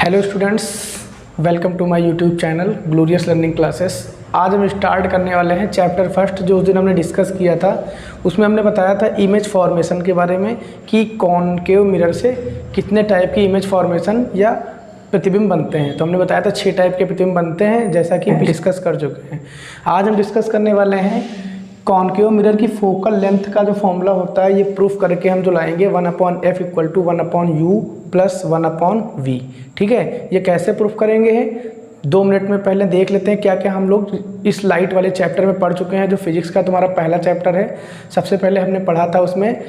Hello students, welcome to my YouTube channel glorious learning classes. आज हम start करने वाले हैं चैप्टर फर्स्ट, जो उस दिन हमने डिस्कस किया था। उसमें हमने बताया था इमेज फॉर्मेशन के बारे में कि कॉनकेव मिरर से कितने टाइप की इमेज फॉर्मेशन या प्रतिबिंब बनते हैं। तो हमने बताया था 6 टाइप के प्रतिबिंब बनते हैं, जैसा कि डिस्कस कर चुके हैं। आज हम डिस्कस करने वाले हैं कॉनकेव मिरर की फोकल लेंथ का जो फॉर्मूला होता है, ये प्रूफ करके हम जो लाएंगे 1/f = 1/u + 1/v। ठीक है, ये कैसे प्रूफ करेंगे 2 मिनट में पहले देख लेते हैं क्या क्या हम लोग इस लाइट वाले चैप्टर में पढ़ चुके हैं, जो फिजिक्स का तुम्हारा पहला चैप्टर है। सबसे पहले हमने पढ़ा था उसमें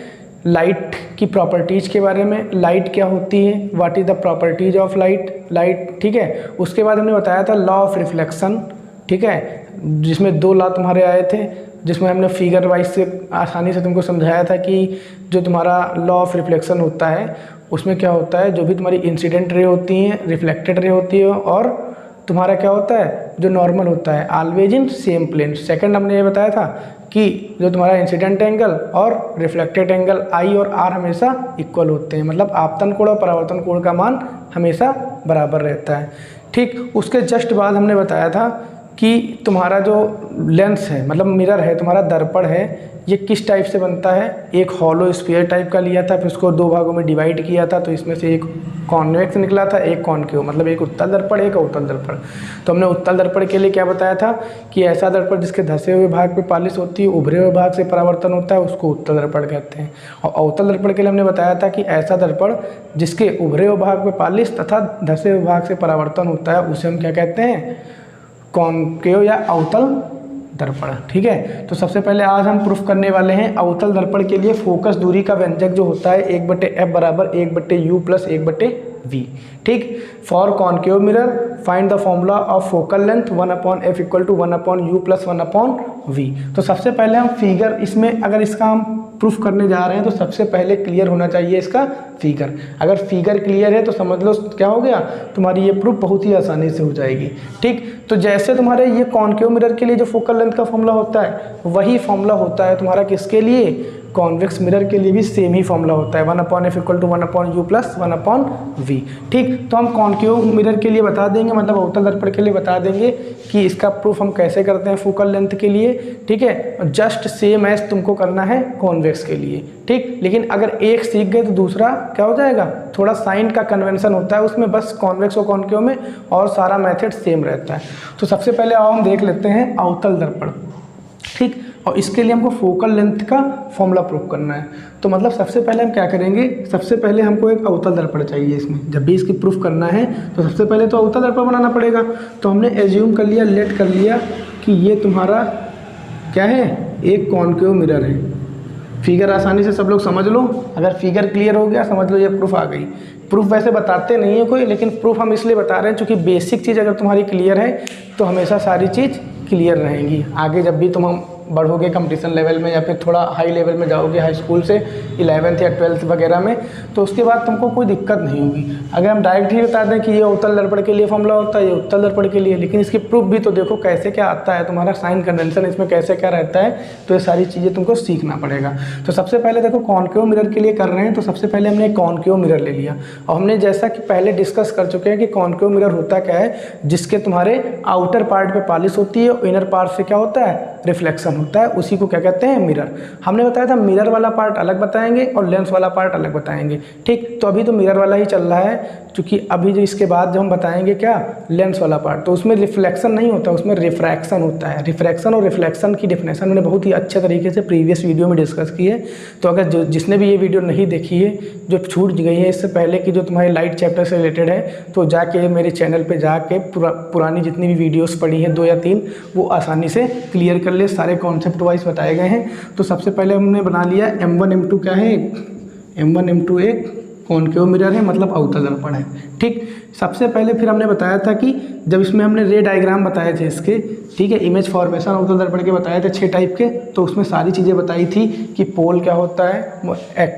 लाइट की प्रॉपर्टीज़ के बारे में, लाइट क्या होती है, what is the properties of light. ठीक है, उसके बाद हमने बताया था लॉ ऑफ रिफ्लेक्शन। ठीक है, जिसमें 2 लॉ तुम्हारे आए थे, जिसमें हमने फिगर वाइज से आसानी से तुमको समझाया था कि जो तुम्हारा लॉ ऑफ रिफ्लेक्शन होता है उसमें क्या होता है, जो भी तुम्हारी इंसिडेंट रे होती हैं, रिफ्लेक्टेड रे होती है, और तुम्हारा क्या होता है जो नॉर्मल होता है, always in same plane. Second हमने ये बताया था कि जो तुम्हारा इंसिडेंट एंगल और रिफ्लेक्टेड एंगल आई और आर हमेशा इक्वल होते हैं, मतलब आपतन कोण और परावर्तन कोण का मान हमेशा बराबर रहता है। ठीक, उसके जस्ट बाद हमने बताया था कि तुम्हारा जो लेंस है, मतलब मिरर है, तुम्हारा दर्पण है, ये किस टाइप से बनता है। एक हॉलो स्फीयर टाइप का लिया था, फिर उसको 2 भागों में डिवाइड किया था, तो इसमें से एक कॉन्वेक्स निकला था, एक कॉनकेव, मतलब एक उत्तल दर्पण एक अवतल दर्पण। तो हमने उत्तल दर्पण के लिए क्या बताया था कि ऐसा दर्पण जिसके धसे हुए भाग पे पालिश होती है, उभरे हुए भाग से परावर्तन होता है, उसको उत्तल दर्पण कहते हैं। और अवतल दर्पण के लिए हमने बताया था कि ऐसा दर्पण जिसके उभरे हुए भाग पे पालिश तथा धसे हुए भाग से परावर्तन होता है, उसे हम क्या कहते हैं, कॉनकेव या अवतल दर्पण। ठीक है, तो सबसे पहले आज हम प्रूफ करने वाले हैं अवतल दर्पण के लिए फोकस दूरी का व्यंजक जो होता है 1/f = 1/u + 1/v। ठीक, for concave mirror find the formula of focal length 1/f = 1/u + 1/v। तो सबसे पहले हम फिगर, इसमें अगर इसका हम प्रूफ करने जा रहे हैं तो सबसे पहले क्लियर होना चाहिए इसका फिगर। अगर फिगर क्लियर है तो समझ लो क्या हो गया, तुम्हारी ये प्रूफ बहुत ही आसानी से हो जाएगी। ठीक, तो जैसे तुम्हारे ये कॉनकेव मिरर के लिए जो फोकल लेंथ का फॉर्मूला होता है, वही फॉर्मूला होता है तुम्हारा किसके लिए, कॉन्वेक्स मिरर के लिए भी सेम ही फॉर्मूला होता है 1/f = 1/u + 1/v। ठीक, तो हम कॉनकेव मिरर के लिए बता देंगे, मतलब अवतल दर्पण के लिए बता देंगे कि इसका प्रूफ हम कैसे करते हैं फोकल लेंथ के लिए। ठीक है, जस्ट सेम एज तुमको करना है कॉन्वेक्स के लिए। ठीक, लेकिन अगर एक सीख गए तो दूसरा क्या हो जाएगा, थोड़ा साइन का कन्वेंशन होता है उसमें, बस कॉन्वेक्स और कॉनकेव में, और सारा मेथड सेम रहता है। तो सबसे पहले आओ हम देख लेते हैं अवतल दर्पण। ठीक, और इसके लिए हमको फोकल लेंथ का फॉर्मूला प्रूफ करना है। तो मतलब सबसे पहले हम क्या करेंगे, सबसे पहले हमको एक अवतल दर्पण चाहिए। इसमें जब भी इसकी प्रूफ करना है तो सबसे पहले तो अवतल दर्पण बनाना पड़ेगा। तो हमने एज्यूम कर लिया, लेट कर लिया कि ये तुम्हारा क्या है, एक कॉनकेव मिरर है। फिगर आसानी से सब लोग समझ लो, अगर फिगर क्लियर हो गया समझ लो ये प्रूफ आ गई। प्रूफ वैसे बताते नहीं है कोई, लेकिन प्रूफ हम इसलिए बता रहे हैं क्योंकि बेसिक चीज़ अगर तुम्हारी क्लियर है तो हमेशा सारी चीज़ क्लियर रहेंगी। आगे जब भी तुम बढ़ोगे कंपटीशन लेवल में या फिर थोड़ा हाई लेवल में जाओगे, हाई स्कूल से 11th या 12th वगैरह में, तो उसके बाद तुमको कोई दिक्कत नहीं होगी। अगर हम डायरेक्ट ही बता दें कि ये अवतल दर्पण के लिए फॉर्मूला होता है, ये उत्तल दर्पण के लिए, लेकिन इसकी प्रूफ भी तो देखो कैसे क्या आता है, तुम्हारा साइन कन्वेंशन इसमें कैसे क्या रहता है, तो ये सारी चीज़ें तुमको सीखना पड़ेगा। तो सबसे पहले देखो कॉनकेव मिरर के लिए कर रहे हैं, तो सबसे पहले हमने एक कॉनकेव मिरर ले लिया। और हमने जैसा कि पहले डिस्कस कर चुके हैं कि कॉनकेव मिरर होता क्या है, जिसके तुम्हारे आउटर पार्ट पे पॉलिश होती है और इनर पार्ट से क्या होता है, रिफ्लेक्शन होता है, उसी को क्या कहते हैं, मिरर। हमने बताया था मिरर वाला पार्ट अलग बताएंगे और लेंस वाला पार्ट अलग बताएंगे। ठीक, तो अभी तो मिरर वाला ही चल रहा है, क्योंकि अभी जो इसके बाद जो हम बताएंगे क्या, लेंस वाला पार्ट, तो उसमें रिफ्लेक्शन नहीं होता, उसमें रिफ्रैक्शन होता है। रिफ्रैक्शन और रिफ्लेक्शन की डेफिनेशन मैंने बहुत ही अच्छे तरीके से प्रीवियस वीडियो में डिस्कस की है। तो अगर जिसने भी ये वीडियो नहीं देखी है, जो छूट गई है इससे पहले की, जो तुम्हारे लाइट चैप्टर से रिलेटेड है, तो जाके मेरे चैनल पर जाके पुरानी जितनी भी वीडियोज़ पढ़ी हैं 2 या 3, वो आसानी से क्लियर कर ले, सारे कॉन्सेप्ट वाइज बताए गए हैं। तो सबसे पहले हमने बना लिया M1 M2 क्या है, M1 M2 एक कॉनकेव मिरर है, मतलब अवतल दर्पण है। ठीक, सबसे पहले फिर हमने बताया था कि जब इसमें हमने रे डायग्राम बताए थे इसके, ठीक है, इमेज फॉर्मेशन अवतल दर्पण के बताए थे 6 टाइप के, तो उसमें सारी चीज़ें बताई थी कि पोल क्या होता है,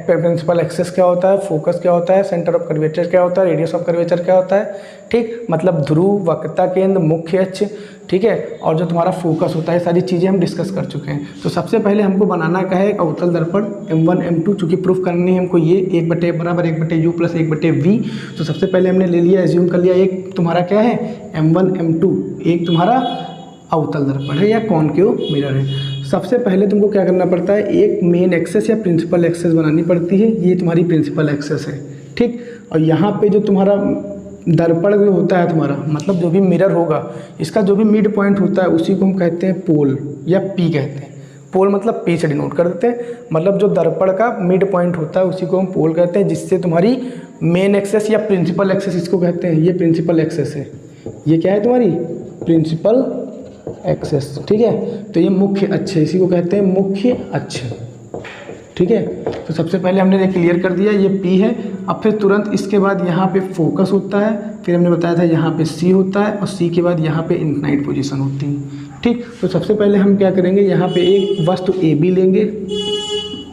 प्रिंसिपल एक्सेस क्या होता है, फोकस क्या होता है, सेंटर ऑफ कर्वेचर क्या होता है, रेडियस ऑफ कर्वेचर क्या होता है। ठीक, मतलब ध्रुव, वक्रता केंद्र, मुख्य अक्ष, ठीक है, और जो तुम्हारा फोकस होता है, सारी चीज़ें हम डिस्कस कर चुके हैं। तो सबसे पहले हमको बनाना क्या है, अवतल दर्पण M1 M2, चूँकि प्रूफ करनी है हमको ये 1/f = 1/u प्लस 1/v। तो सबसे पहले हमने ले लिया, एज्यूम कर लिया, एक तुम्हारा क्या है m1 m2, एक तुम्हारा अवतल दर्पण है या कॉनकेव मिरर है। सबसे पहले तुमको क्या करना पड़ता है, एक मेन एक्सेस या प्रिंसिपल एक्सेस बनानी पड़ती है, ये तुम्हारी प्रिंसिपल एक्सेस है, ठीक। और यहाँ पे जो तुम्हारा दर्पण जो होता है तुम्हारा, मतलब जो भी मिरर होगा, इसका जो भी मिड पॉइंट होता है उसी को हम कहते हैं पोल या पी कहते हैं। पोल मतलब पी से डिनोट कर देते हैं, मतलब जो दर्पण का मिड पॉइंट होता है उसी को हम पोल कहते हैं, जिससे तुम्हारी मेन एक्सेस या प्रिंसिपल एक्सेस इसको कहते हैं, ये प्रिंसिपल एक्सेस है, ये क्या है तुम्हारी प्रिंसिपल एक्सेस, ठीक है। तो ये मुख्य अक्ष है, इसी को कहते हैं मुख्य अक्ष, ठीक है। तो सबसे पहले हमने ये क्लियर कर दिया, ये P है। अब फिर तुरंत इसके बाद यहाँ पे फोकस होता है, फिर हमने बताया था यहाँ पे C होता है, और C के बाद यहाँ पे इंक्लाइंड पोजीशन होती है, ठीक। तो सबसे पहले हम क्या करेंगे, यहाँ पे एक वस्तु AB लेंगे।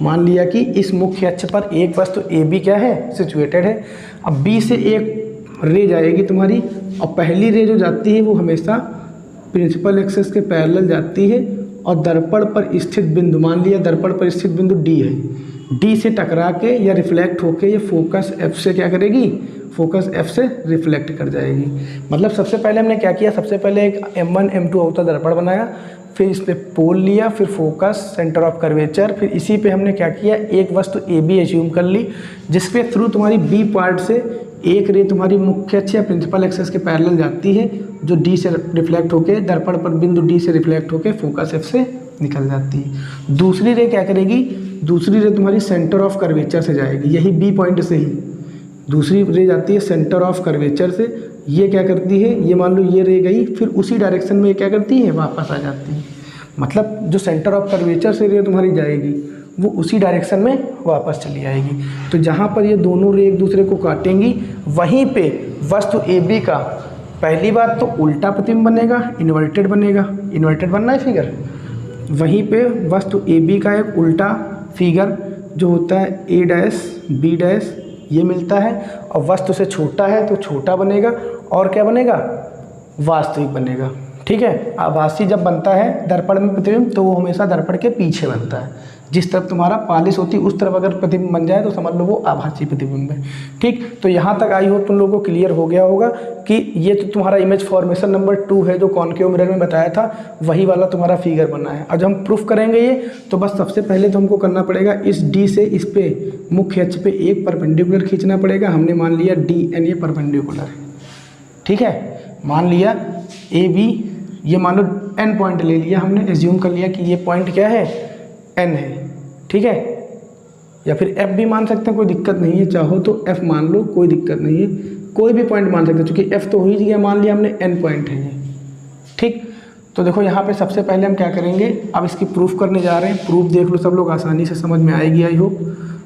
मान लिया कि इस मुख्य अक्ष पर एक वस्तु AB क्या है सिचुएटेड है। अब B से एक रे जाएगी तुम्हारी, और पहली रे जो जाती है वो हमेशा प्रिंसिपल एक्सेस के पैरेलल जाती है, और दर्पण पर स्थित बिंदु, मान लिया दर्पण पर स्थित बिंदु D है, D से टकरा के या रिफ्लेक्ट होके ये फोकस F से क्या करेगी, फोकस F से रिफ्लेक्ट कर जाएगी। मतलब सबसे पहले हमने क्या किया, सबसे पहले एक M1 M2 अवतल दर्पण बनाया, फिर इस पे पोल लिया, फिर फोकस, सेंटर ऑफ कर्वेचर, फिर इसी पे हमने क्या किया, एक वस्तु AB एज्यूम कर ली, जिसके थ्रू तुम्हारी B पार्ट से एक रे तुम्हारी मुख्य अक्ष या प्रिंसिपल एक्सेस के पैरेलल जाती है, जो D से रिफ्लेक्ट होके दर्पण पर बिंदु D से रिफ्लेक्ट होके फोकस F से निकल जाती है। दूसरी रे क्या करेगी, दूसरी रे तुम्हारी सेंटर ऑफ कर्वेचर से जाएगी, यही B पॉइंट से ही दूसरी रे जाती है सेंटर ऑफ कर्वेचर से। ये क्या करती है, ये मान लो ये रे गई, फिर उसी डायरेक्शन में क्या करती है, वापस आ जाती है। मतलब जो सेंटर ऑफ कर्वेचर से रे तुम्हारी जाएगी वो उसी डायरेक्शन में वापस चली आएगी। तो जहाँ पर ये दोनों रे एक दूसरे को काटेंगी, वहीं पे वस्तु AB का पहली बात तो उल्टा प्रतिबिंब बनेगा, इन्वर्टेड बनेगा, इन्वर्टेड बनना है फिगर। वहीं पे वस्तु AB का एक उल्टा फिगर जो होता है A डैश B डैश ये मिलता है, और वस्तु से छोटा है तो छोटा बनेगा, और क्या बनेगा, वास्तविक बनेगा, ठीक है। आभासी जब बनता है दर्पण में प्रतिबिंब तो वो हमेशा दर्पण के पीछे बनता है, जिस तरफ तुम्हारा पालिश होती है उस तरफ अगर प्रतिबिंब बन जाए तो समझ लो वो आभासी प्रतिबिंब है, ठीक। तो यहाँ तक आई हो तुम लोगों को क्लियर हो गया होगा कि ये तो तुम्हारा इमेज फॉर्मेशन नंबर 2 है, जो कॉनकेव मिरर में बताया था वही वाला तुम्हारा फिगर बना है। अब जब हम प्रूफ करेंगे ये, तो बस सबसे पहले तो हमको करना पड़ेगा इस D से इस पे मुख्य अक्ष पे एक परपेंडिकुलर खींचना पड़ेगा। हमने मान लिया DN ये परपेंडिकुलर है, ठीक है। मान लिया AB, ये मान लो N पॉइंट ले लिया हमने, एज्यूम कर लिया कि ये पॉइंट क्या है N है, ठीक है। या फिर F भी मान सकते हैं, कोई दिक्कत नहीं है, चाहो तो F मान लो, कोई दिक्कत नहीं है, कोई भी पॉइंट मान सकते हैं, क्योंकि F तो हो ही गया, मान लिया हमने N पॉइंट है ये, ठीक। तो देखो यहाँ पे सबसे पहले हम क्या करेंगे, अब इसकी प्रूफ करने जा रहे हैं। प्रूफ देख लो सब लोग, आसानी से समझ में आएगी आई होप।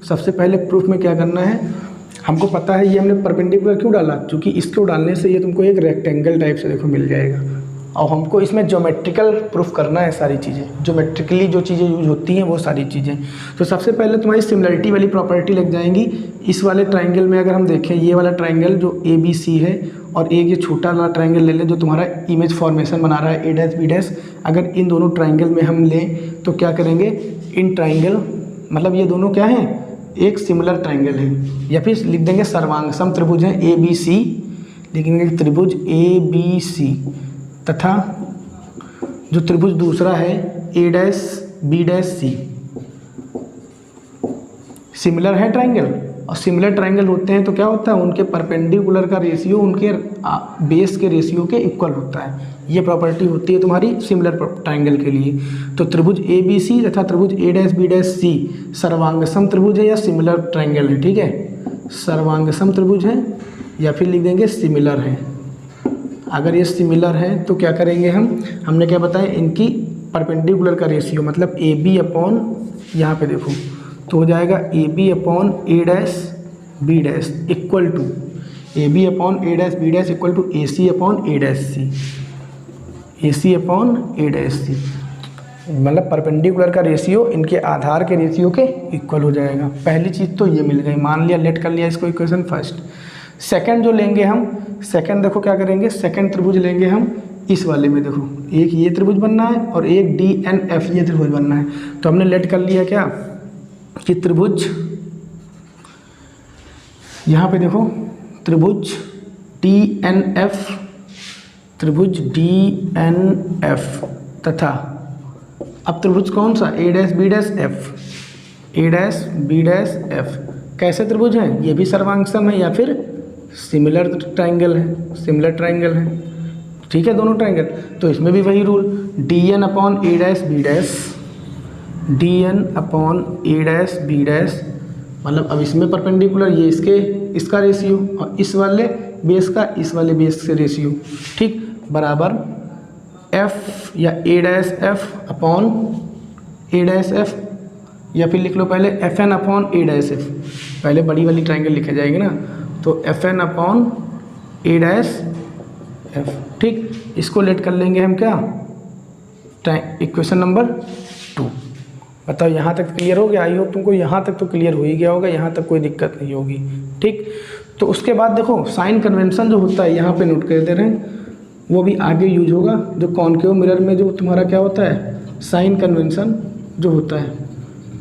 सबसे पहले प्रूफ में क्या करना है, हमको पता है ये हमने परपेंडिकुलर क्यों डाला, क्योंकि इसको डालने से ये तुमको एक रेक्टेंगल टाइप से देखो मिल जाएगा, और हमको इसमें ज्योमेट्रिकल प्रूफ करना है सारी चीज़ें, ज्योमेट्रिकली जो चीज़ें यूज होती हैं वो सारी चीज़ें। तो सबसे पहले तुम्हारी सिमिलरिटी वाली प्रॉपर्टी लग जाएंगी। इस वाले ट्राइंगल में अगर हम देखें, ये वाला ट्राइंगल जो ABC है, और एक ये छोटा वाला ट्राइंगल ले लें जो तुम्हारा इमेज फॉर्मेशन बना रहा है A डैश B डैश, अगर इन दोनों ट्राइंगल में हम लें तो क्या करेंगे, इन ट्राइंगल मतलब ये दोनों क्या हैं, एक सिमिलर ट्राइंगल है, या फिर लिख देंगे सर्वांग सम त्रिभुज हैं ABC, लिखेंगे त्रिभुज ABC, तथा जो त्रिभुज दूसरा है A dash B dash C, similar है ट्राइंगल। और सिमिलर ट्राइंगल होते हैं तो क्या होता है, उनके परपेंडिकुलर का रेशियो उनके बेस के रेशियो के इक्वल होता है। ये प्रॉपर्टी होती है तुम्हारी सिमिलर ट्राइंगल के लिए। तो त्रिभुज ABC तथा त्रिभुज A dash B dash C सर्वांगसम त्रिभुज है या सिमिलर ट्राइंगल है, ठीक है, सर्वांगसम त्रिभुज है, या फिर लिख देंगे सिमिलर है। अगर ये सिमिलर है तो क्या करेंगे हमने क्या बताया, इनकी परपेंडिकुलर का रेशियो मतलब AB अपॉन, यहाँ पे देखो तो हो जाएगा AB upon A dash B dash equal to AB upon A dash B dash equal to AC upon A dash C, AC upon A dash C, मतलब परपेंडिकुलर का रेशियो इनके आधार के रेशियो के इक्वल हो जाएगा। पहली चीज़ तो ये मिल गई, मान लिया, लेट कर लिया इसको इक्वेशन फर्स्ट। सेकंड जो लेंगे हम, सेकंड देखो क्या करेंगे, सेकंड त्रिभुज लेंगे हम इस वाले में, देखो एक ये त्रिभुज बनना है और एक DNF ये त्रिभुज बनना है। तो हमने लेट कर लिया क्या कि त्रिभुज यहाँ पे देखो त्रिभुज DNF, त्रिभुज DNF तथा अब त्रिभुज कौन सा A', B', F कैसे त्रिभुज हैं? ये भी सर्वांगसम है या फिर सिमिलर ट्राइंगल है, सिमिलर ट्राइंगल है, ठीक है, दोनों ट्राइंगल। तो इसमें भी वही rule DN upon A', B', DN upon A', B', मतलब अब इसमें परपेंडिकुलर ये इसका रेशियो और इस वाले बेस का इस वाले बेस से रेशियो, ठीक, बराबर F या A', अपॉन A', या फिर लिख लो पहले FN अपॉन A', पहले बड़ी वाली ट्राइंगल लिखे जाएगी ना, तो FN अपॉन A', ठीक। इसको लेट कर लेंगे हम क्या, इक्वेशन नंबर 2। बताओ यहाँ तक क्लियर हो गया? आई होप तुमको यहाँ तक तो क्लियर हो ही गया होगा, यहाँ तक कोई दिक्कत नहीं होगी, ठीक। तो उसके बाद देखो साइन कन्वेंशन जो होता है यहाँ पे नोट कर दे रहे हैं, वो भी आगे यूज होगा। जो कॉनकेव मिरर में जो तुम्हारा क्या होता है, साइन कन्वेंशन जो होता है,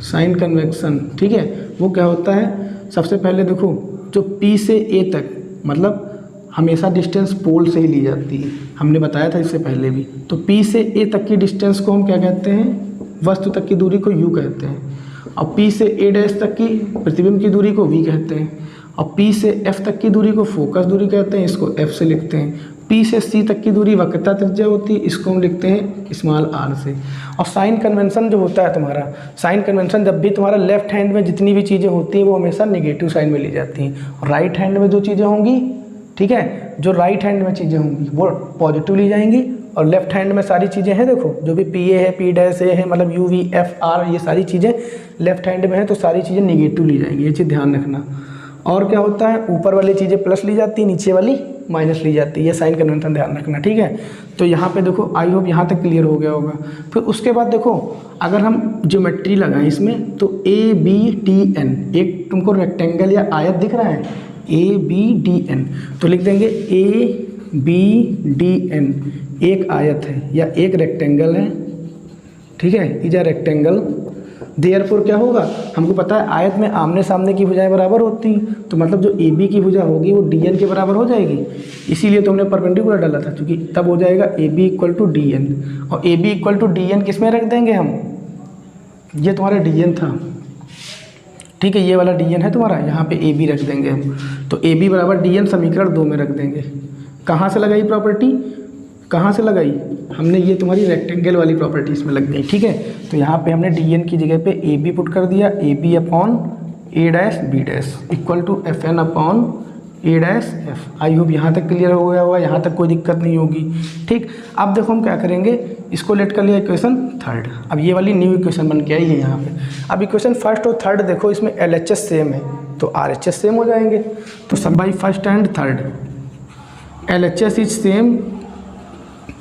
साइन कन्वेंशन, ठीक है, वो क्या होता है, सबसे पहले देखो जो P से A तक, मतलब हमेशा डिस्टेंस पोल से ही ली जाती है, हमने बताया था इससे पहले भी। तो P से A तक की डिस्टेंस को हम क्या कहते हैं, वस्तु तक की दूरी को U कहते हैं, और P से A' तक की प्रतिबिंब की दूरी को V कहते हैं, और P से F तक की दूरी को फोकस दूरी कहते हैं, इसको F से लिखते हैं। P से C तक की दूरी वक्रता त्रिज्या होती है, इसको हम लिखते हैं स्मॉल r से। और साइन कन्वेंशन जो होता है तुम्हारा, साइन कन्वेंशन जब भी तुम्हारा लेफ्ट हैंड में जितनी भी चीज़ें होती हैं वो हमेशा नेगेटिव साइन में ली जाती हैं, और राइट हैंड में जो चीज़ें होंगी, ठीक है, जो राइट हैंड में चीज़ें होंगी वो पॉजिटिव ली जाएंगी, और लेफ्ट हैंड में सारी चीज़ें हैं, देखो जो भी PA है, P' है, मतलब UV, F, R, ये सारी चीज़ें लेफ्ट हैंड में है, तो सारी चीज़ें निगेटिव ली जाएंगी, ये चीज़ ध्यान रखना। और क्या होता है, ऊपर वाली चीज़ें प्लस ली जाती है, नीचे वाली माइनस ली जाती है, ये साइन कन्वेंशन ध्यान रखना, ठीक है। तो यहाँ पे देखो आई होप यहाँ तक क्लियर हो गया होगा। फिर उसके बाद देखो अगर हम ज्योमेट्री लगाएं इसमें, तो ABDN, एक तुमको रेक्टेंगल या आयत दिख रहा है, ABDN, तो लिख देंगे ABDN एक आयत है या एक रेक्टेंगल है, ठीक है, इज अ रेक्टेंगल। देयरफॉर क्या होगा, हमको पता है आयत में आमने सामने की भुजाएं बराबर होती हैं, तो मतलब जो AB की भुजा होगी वो DN के बराबर हो जाएगी, इसीलिए तो हमने परपेंडिकुलर डाला था, क्योंकि तब हो जाएगा AB इक्वल टू DN। और AB इक्वल टू DN किस में रख देंगे हम, ये तुम्हारा DN था, ठीक है, ये वाला DN है तुम्हारा, यहाँ पे AB रख देंगे हम, तो AB बराबर DN समीकरण 2 में रख देंगे। कहाँ से लगाई प्रॉपर्टी, कहाँ से लगाई हमने, ये तुम्हारी रेक्टेंगल वाली प्रॉपर्टी इसमें लग गई, ठीक है। तो यहाँ पे हमने DN की जगह पे AB पुट कर दिया, AB upon A', B' equal to FN upon A', F। I hope यहाँ तक क्लियर हो गया होगा, यहाँ तक कोई दिक्कत नहीं होगी, ठीक। अब देखो हम क्या करेंगे, इसको लेट कर लिया इक्वेशन 3। अब ये वाली न्यू इक्वेशन बन के आई है यहाँ पे। अब इक्वेशन 1 और 3 देखो, इसमें LHS सेम है तो RHS सेम हो जाएंगे, तो सब by 1st and 3rd LHS is same,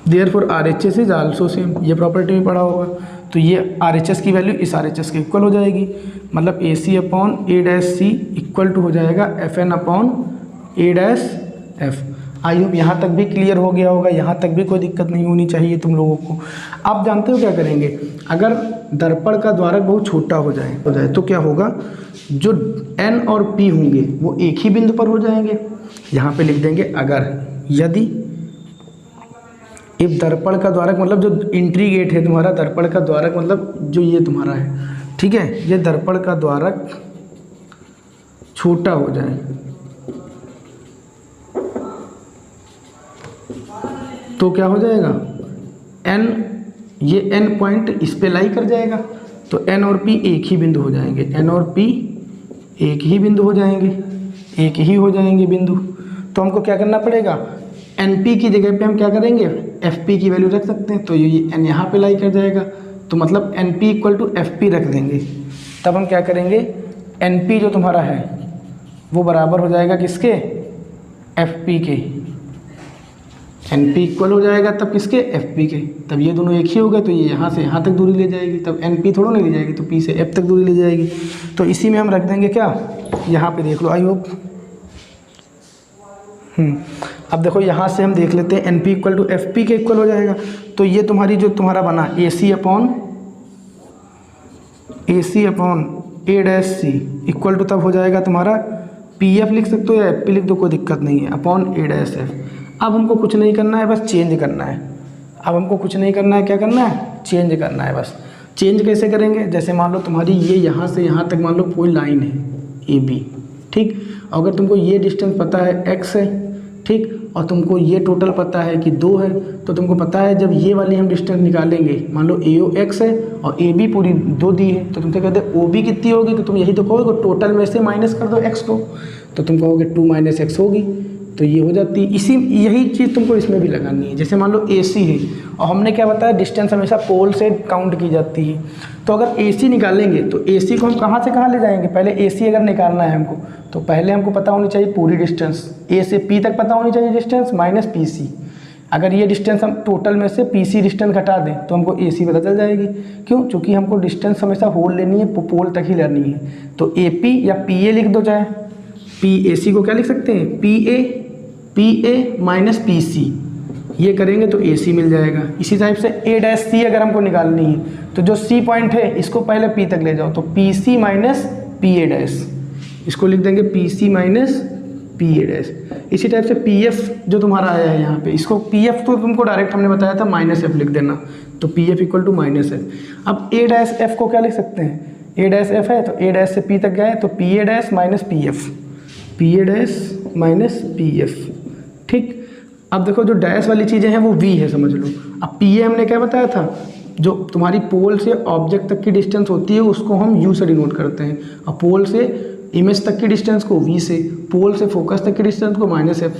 therefore RHS is also same, ये प्रॉपर्टी में पढ़ा होगा। तो ये RHS की वैल्यू इस RHS के इक्वल हो जाएगी, मतलब AC upon A', C equal to हो जाएगा FN upon A', F। I hope यहाँ तक भी क्लियर हो गया होगा, यहाँ तक भी कोई दिक्कत नहीं होनी चाहिए तुम लोगों को। आप जानते हो क्या करेंगे, अगर दर्पण का द्वारक बहुत छोटा हो जाए तो क्या होगा, जो N और P होंगे वो एक ही बिंदु पर हो जाएंगे। यहाँ पे लिख देंगे अगर, यदि, इफ दर्पण का द्वारक मतलब जो एंट्री गेट है तुम्हारा, दर्पण का द्वारक मतलब जो ये तुम्हारा है, ठीक है, ये दर्पण का द्वारक छोटा हो जाए तो क्या हो जाएगा, N, ये N पॉइंट इस पे लाई कर जाएगा, तो N और P एक ही बिंदु हो जाएंगे, N और P एक ही बिंदु हो जाएंगे, एक ही हो जाएंगे बिंदु। तो हमको क्या करना पड़ेगा, NP की जगह पे हम क्या करेंगे, FP की वैल्यू रख सकते हैं, तो ये N यहाँ पे लाई कर जाएगा, तो मतलब NP इक्वल टू FP रख देंगे। तब हम क्या करेंगे, NP जो तुम्हारा है वो बराबर हो जाएगा किसके, FP के, NP इक्वल हो जाएगा तब किसके, FP के, तब ये दोनों एक ही हो गए, तो ये यहाँ से यहाँ तक दूरी ले जाएगी, तब NP थोड़ा नहीं ले जाएगी, तो P से F तक दूरी ले जाएगी। तो इसी में हम रख देंगे क्या, यहाँ पे देख लो, आई होप। अब देखो यहाँ से हम देख लेते हैं, NP इक्वल टू FP के इक्वल हो जाएगा, तो ये तुम्हारी जो तुम्हारा बना AC upon A', C equal to तब हो जाएगा तुम्हारा पी एफ लिख सकते हो या एफ पी लिख दो, कोई दिक्कत नहीं है, अपॉन ए डैश एफ। अब हमको कुछ नहीं करना है, बस चेंज करना है। अब हमको कुछ नहीं करना है, क्या करना है, चेंज करना है बस। चेंज कैसे करेंगे, जैसे मान लो तुम्हारी ये यहाँ से यहाँ तक मान लो कोई लाइन है ए बी, ठीक। अगर तुमको ये डिस्टेंस पता है x है, ठीक, और तुमको ये टोटल पता है कि 2 है, तो तुमको पता है जब ये वाली हम डिस्टेंस निकालेंगे, मान लो AO x है और AB पूरी 2 दी है, तो तुमसे कहते हैं OB कितनी होगी, तो तुम यही तो कहोगे टोटल में से माइनस कर दो x को, तो तुम कहोगे 2 - x होगी, तो ये हो जाती है। यही चीज़ तुमको इसमें भी लगानी है। जैसे मान लो AC है और हमने क्या बताया, डिस्टेंस हमेशा पोल से काउंट की जाती है, तो अगर AC निकालेंगे तो AC को हम कहाँ से कहाँ ले जाएंगे, पहले AC अगर निकालना है हमको तो पहले हमको पता होनी चाहिए पूरी डिस्टेंस, A से P तक पता होनी चाहिए डिस्टेंस माइनस PC। अगर ये डिस्टेंस हम टोटल में से PC डिस्टेंस घटा दें तो हमको AC पता चल जाएगी। क्यों, क्योंकि हमको डिस्टेंस हमेशा होल लेनी है, पोल तक ही लेनी है। तो AP या PA लिख दो, चाहे PAC को क्या लिख सकते हैं, PA माइनस PC, ये करेंगे तो AC मिल जाएगा। इसी टाइप से A' अगर हमको निकालनी है तो जो C पॉइंट है इसको पहले P तक ले जाओ, तो PC माइनस PA', इसको लिख देंगे PC माइनस PA'। इसी टाइप से PF जो तुम्हारा आया है यहाँ पे, इसको PF तो तुमको डायरेक्ट हमने बताया था -F लिख देना, तो PF इक्वल टू -F। अब A' को क्या लिख सकते हैं, A' है तो A' से P तक गए तो PA' minus PF, PA' minus PF, ठीक। अब देखो जो डैश वाली चीज़ें हैं वो V है, समझ लो। अब PA हमने क्या बताया था, जो तुम्हारी पोल से ऑब्जेक्ट तक की डिस्टेंस होती है उसको हम U से डिनोट करते हैं, और पोल से इमेज तक की डिस्टेंस को V से, पोल से फोकस तक की डिस्टेंस को -F,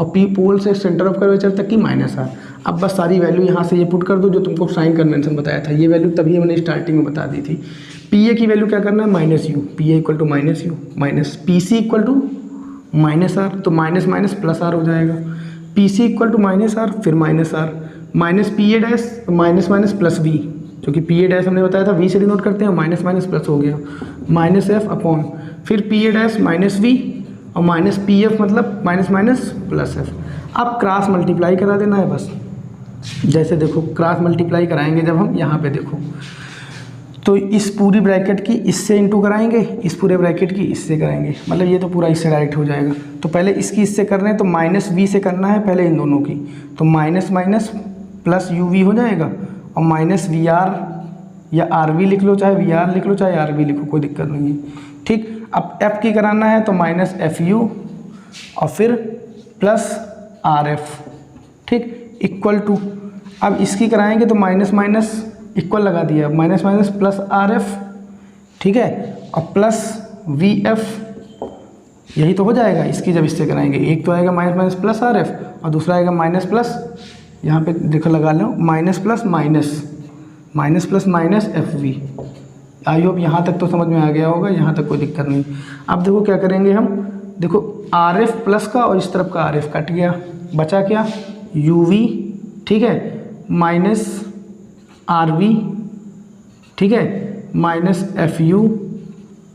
और पोल से सेंटर ऑफ कर्वेचर तक की -R। अब बस सारी वैल्यू यहाँ से ये पुट कर दो जो तुमको साइन कन्वेंशन बताया था, ये वैल्यू तभी हमने स्टार्टिंग में बता दी थी। PA की वैल्यू क्या करना है, -U, PA equal to -U, minus PC equal to -R, तो माइनस माइनस प्लस R हो जाएगा। PC इक्वल टू -R, फिर -R, minus PA' minus minus plus V, क्योंकि PA' हमने बताया था V से डिनोट करते हैं, माइनस माइनस प्लस हो गया, -F अपॉन फिर PA' माइनस V और माइनस PF मतलब माइनस माइनस प्लस F। अब क्रॉस मल्टीप्लाई करा देना है बस। जैसे देखो क्रॉस मल्टीप्लाई कराएंगे जब हम यहाँ पे देखो, तो इस पूरी ब्रैकेट की इससे इंटू कराएंगे, इस पूरे ब्रैकेट की इससे कराएंगे, मतलब ये तो पूरा इससे डायरेक्ट हो जाएगा। तो पहले इसकी इससे कर रहे हैं तो -V से करना है पहले इन दोनों की, तो माइनस माइनस प्लस UV हो जाएगा, और माइनस VR या RV लिख लो, चाहे VR लिख लो चाहे RV लिखो, कोई दिक्कत नहीं है, ठीक। अब F की कराना है तो -FU और फिर प्लस RF, ठीक, इक्वल टू। अब इसकी कराएंगे तो माइनस माइनस इक्वल लगा दिया, माइनस माइनस प्लस RF, ठीक है, और प्लस VF, यही तो हो जाएगा। इसकी जब इससे कराएंगे एक तो आएगा माइनस माइनस प्लस RF और दूसरा आएगा माइनस प्लस, यहाँ पे देखो लगा लो, minus plus minus, minus plus minus FV। I hope यहाँ तक तो समझ में आ गया होगा, यहाँ तक कोई दिक्कत नहीं। अब देखो क्या करेंगे हम, देखो RF प्लस का और इस तरफ का RF कट गया, बचा क्या, UV, ठीक है, माइनस RV, ठीक है, माइनस FU,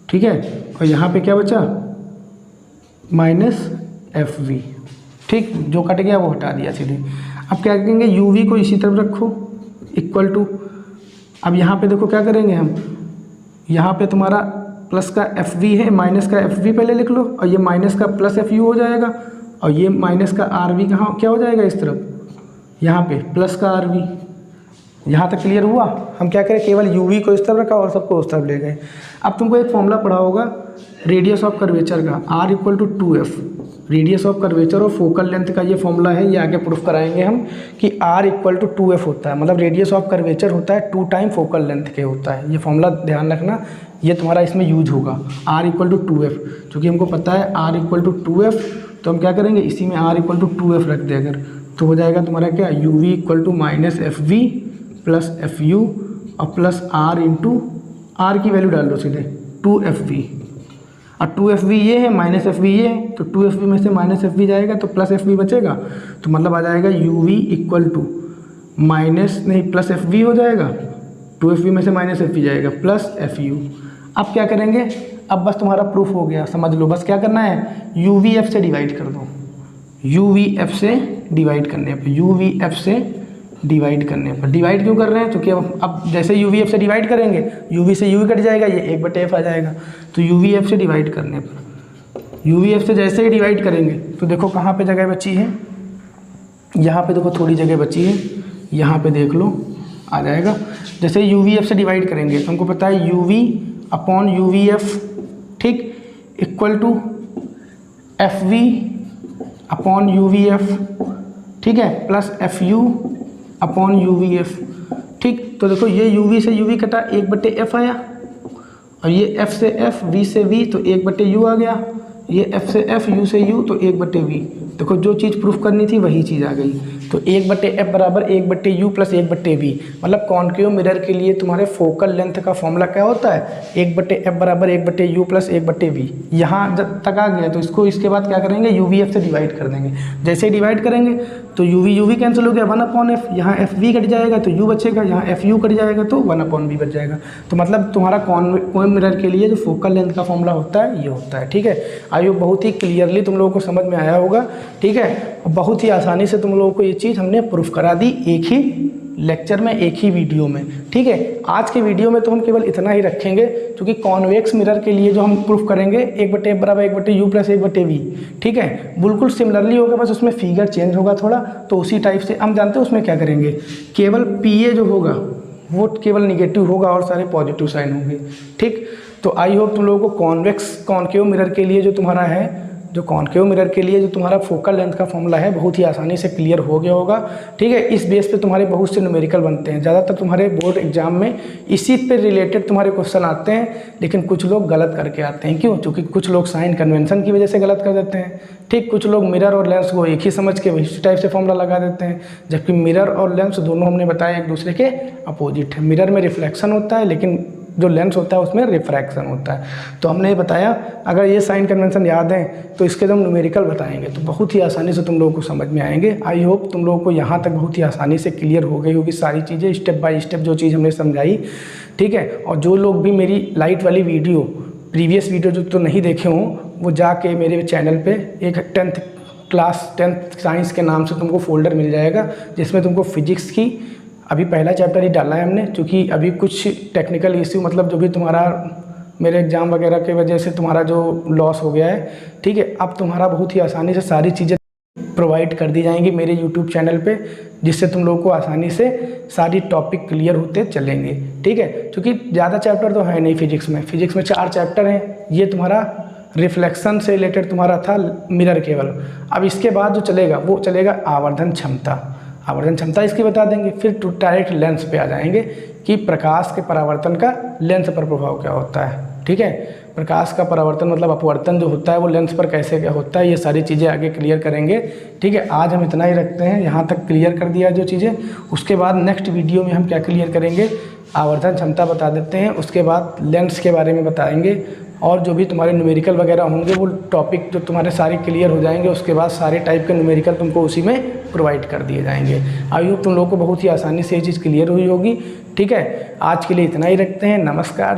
ठीक है, और यहाँ पे क्या बचा, माइनस FV, ठीक, जो कट गया वो हटा दिया सीधे। अब क्या करेंगे, UV को इसी तरफ रखो इक्वल टू। अब यहाँ पे देखो क्या करेंगे हम, यहाँ पे तुम्हारा प्लस का FV है, माइनस का FV पहले लिख लो, और ये माइनस का प्लस FU हो जाएगा, और ये माइनस का RV कहाँ क्या हो जाएगा इस तरफ, यहाँ पे प्लस का RV। यहाँ तक क्लियर हुआ। हम क्या करें, केवल UV को इस तरफ रखा और सबको उस तरफ ले गए। अब तुमको एक फॉर्मूला पढ़ा होगा रेडियस ऑफ कर्वेचर का, R equal to 2F, radius of curvature और फोकल लेंथ का ये फॉर्मूला है, ये आगे प्रूफ कराएंगे हम कि R इक्वल टू 2F होता है, मतलब रेडियस ऑफ कर्वेचर होता है 2 टाइम फोकल लेंथ के होता है। ये फॉर्मूला ध्यान रखना, ये तुम्हारा इसमें यूज होगा, R इक्वल टू 2F, क्योंकि हमको पता है R इक्वल टू 2F, तो हम क्या करेंगे इसी में R इक्वल टू 2F रख दे अगर, तो हो जाएगा तुम्हारा क्या, UV equal to minus FV plus FU और प्लस R इंटू R की वैल्यू डाल दो सीधे 2FV, और 2FV ये है, माइनस FV ये है, तो 2FV में से माइनस FV जाएगा तो प्लस FV बचेगा, तो मतलब आ जाएगा UV इक्वल टू माइनस नहीं प्लस FV हो जाएगा, 2FV में से माइनस FV जाएगा प्लस FU। अब क्या करेंगे, अब बस तुम्हारा प्रूफ हो गया, समझ लो। बस क्या करना है, UVF से डिवाइड कर दो, UVF से डिवाइड करने पर, UVF से डिवाइड करने पर, डिवाइड क्यों कर रहे हैं, क्योंकि अब जैसे UVF से डिवाइड करेंगे UV से UV कट जाएगा, ये 1/F आ जाएगा, तो UVF से डिवाइड करने पर UVF से जैसे ही डिवाइड करेंगे तो देखो कहाँ पे जगह बची है, यहाँ पे देखो थोड़ी जगह बची है, यहाँ पे देख लो आ जाएगा। जैसे UVF से डिवाइड करेंगे तो हमको पता है UV अपॉन UVF, ठीक, equal to FV upon UVF, ठीक है, प्लस FU अपॉन UVF, ठीक। तो देखो ये UV से UV कटा, 1/F आया, और ये F से F, V से V तो 1/U आ गया, ये F से F, U से U तो 1/V। देखो जो चीज़ प्रूफ करनी थी वही चीज़ आ गई। तो 1/F बराबर 1/U प्लस 1/V, मतलब कॉन्केव मिरर के लिए तुम्हारे फोकल लेंथ का फॉर्मूला क्या होता है, 1/F बराबर 1/U प्लस 1/V। यहाँ जब तक आ गया तो इसको इसके बाद क्या करेंगे, UVF से डिवाइड कर देंगे। जैसे डिवाइड करेंगे तो UV कैंसिल हो गया, 1/F, यहाँ FV कट जाएगा तो U बचेगा, यहाँ FU कट जाएगा तो 1/V बच जाएगा। तो मतलब तुम्हारा कॉन्केव मिरर के लिए जो फोकल लेंथ का फॉर्मूला होता है ये होता है, ठीक है। आई होप बहुत ही क्लियरली तुम लोगों को समझ में आया होगा, ठीक है। बहुत ही आसानी से तुम लोगों को ये चीज़ हमने प्रूफ करा दी एक ही लेक्चर में, एक ही वीडियो में, ठीक है। आज के वीडियो में तो हम केवल इतना ही रखेंगे, क्योंकि कॉन्वेक्स मिरर के लिए जो हम प्रूफ करेंगे 1/F बराबर 1/U प्लस 1/V, ठीक है, बिल्कुल सिमिलरली होगा, बस उसमें फिगर चेंज होगा थोड़ा। तो उसी टाइप से हम जानते हैं उसमें क्या करेंगे, केवल PA जो होगा वो केवल निगेटिव होगा और सारे पॉजिटिव साइन होंगे, ठीक। तो आई होप तुम लोगों को कॉन्केव मिरर के लिए जो तुम्हारा है, जो कॉन्केव मिरर के लिए जो तुम्हारा फोकल लेंथ का फॉर्मूला है बहुत ही आसानी से क्लियर हो गया होगा, ठीक है। इस बेस पे तुम्हारे बहुत से न्यूमेरिकल बनते हैं, ज़्यादातर तुम्हारे बोर्ड एग्जाम में इसी पे रिलेटेड तुम्हारे क्वेश्चन आते हैं, लेकिन कुछ लोग गलत करके आते हैं। क्यों? क्योंकि कुछ लोग साइन कन्वेंशन की वजह से गलत कर देते हैं, ठीक। कुछ लोग मिरर और लेंस को एक ही समझ के वही टाइप से फॉर्मूला लगा देते हैं, जबकि मिरर और लेंस दोनों हमने बताया एक दूसरे के अपोजिट है। मिरर में रिफ्लेक्शन होता है, लेकिन जो लेंस होता है उसमें रिफ्रैक्शन होता है। तो हमने बताया अगर ये साइन कन्वेंशन याद है तो इसके हम न्यूमेरिकल बताएंगे तो बहुत ही आसानी से तुम लोगों को समझ में आएंगे। आई होप तुम लोगों को यहाँ तक बहुत ही आसानी से क्लियर हो गई होगी सारी चीज़ें, स्टेप बाय स्टेप जो चीज़ हमने समझाई, ठीक है। और जो लोग भी मेरी लाइट वाली वीडियो, प्रीवियस वीडियो जो तो नहीं देखे हों, वो जाके मेरे चैनल पर एक 10th साइंस के नाम से तुमको फोल्डर मिल जाएगा, जिसमें तुमको फिजिक्स की अभी पहला चैप्टर ही डाला है हमने, क्योंकि अभी कुछ टेक्निकल इश्यू, मतलब जो भी तुम्हारा मेरे एग्ज़ाम वगैरह की वजह से तुम्हारा जो लॉस हो गया है, ठीक है। अब तुम्हारा बहुत ही आसानी से सारी चीज़ें प्रोवाइड कर दी जाएंगी मेरे यूट्यूब चैनल पे, जिससे तुम लोगों को आसानी से सारी टॉपिक क्लियर होते चलेंगे, ठीक है। क्योंकि ज़्यादा चैप्टर तो है नहीं फिजिक्स में 4 चैप्टर हैं। ये तुम्हारा रिफ्लेक्शन से रिलेटेड तुम्हारा था मिरर केवल। अब इसके बाद जो चलेगा वो चलेगा आवर्धन क्षमता इसकी बता देंगे। फिर डायरेक्ट लेंस पे आ जाएंगे कि प्रकाश के परावर्तन का लेंस पर प्रभाव क्या होता है, ठीक है। प्रकाश का परावर्तन मतलब अपवर्तन जो होता है वो लेंस पर कैसे क्या होता है, ये सारी चीज़ें आगे क्लियर करेंगे, ठीक है। आज हम इतना ही रखते हैं, यहाँ तक क्लियर कर दिया जो चीज़ें। उसके बाद नेक्स्ट वीडियो में हम क्या क्लियर करेंगे, आवर्धन क्षमता बता देते हैं, उसके बाद लेंस के बारे में बताएंगे, और जो भी तुम्हारे न्यूमेरिकल वगैरह होंगे वो टॉपिक जो तुम्हारे सारे क्लियर हो जाएंगे। उसके बाद सारे टाइप के न्यूमेरिकल तुमको उसी में प्रोवाइड कर दिए जाएंगे। आई होप तुम लोगों को बहुत ही आसानी से ये चीज़ क्लियर हुई होगी, ठीक है। आज के लिए इतना ही रखते हैं, नमस्कार।